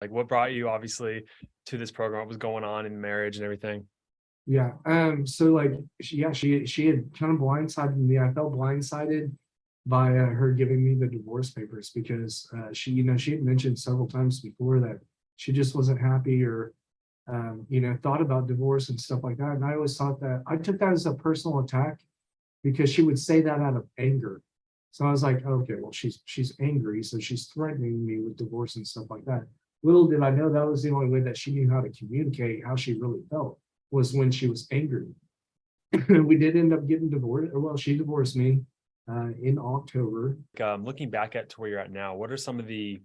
Like, what brought you obviously to this program? What was going on in marriage and everything? Yeah. So like, she had kind of blindsided me. I felt blindsided by her giving me the divorce papers because she had mentioned several times before that she just wasn't happy or thought about divorce and stuff like that. And I always thought that I took that as a personal attack because she would say that out of anger. So I was like, okay, well, she's angry, so she's threatening me with divorce and stuff like that. Little did I know that was the only way that she knew how to communicate how she really felt was when she was angry. We did end up getting divorced. Well, she divorced me in October. Looking back at to where you're at now, what are some of the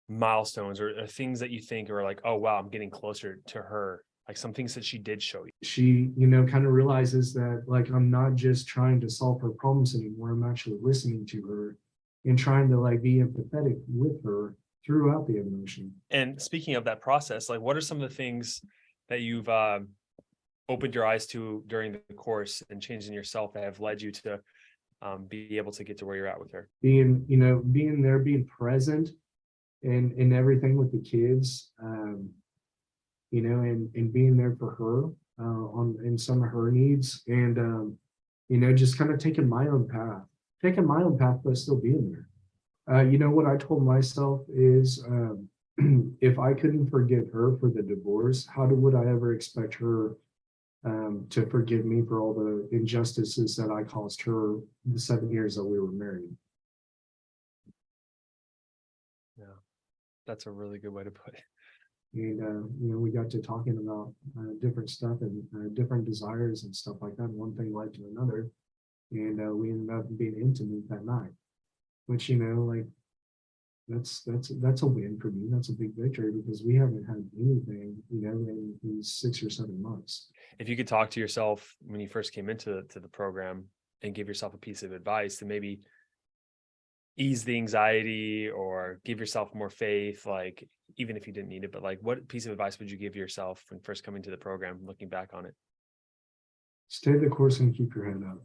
milestones or things that you think are like, oh wow, I'm getting closer to her? Like some things that she did show you. She, kind of realizes that like I'm not just trying to solve her problems anymore. I'm actually listening to her and trying to like be empathetic with her throughout the emotion. And speaking of that process, like what are some of the things that you've opened your eyes to during the course and changing yourself that have led you to be able to get to where you're at with her? Being there, being present and everything with the kids, and being there for her on in some of her needs, and just kind of taking my own path, but still being there. What I told myself is, if I couldn't forgive her for the divorce, would I ever expect her to forgive me for all the injustices that I caused her the 7 years that we were married? Yeah, that's a really good way to put it. And we got to talking about different stuff and different desires and stuff like that. One thing led to another, and we ended up being intimate that night. Which like that's a win for me. That's a big victory because we haven't had anything in 6 or 7 months. If you could talk to yourself when you first came into the program and give yourself a piece of advice to maybe ease the anxiety or give yourself more faith, like even if you didn't need it, but like what piece of advice would you give yourself when first coming to the program, looking back on it? Stay the course and keep your head up.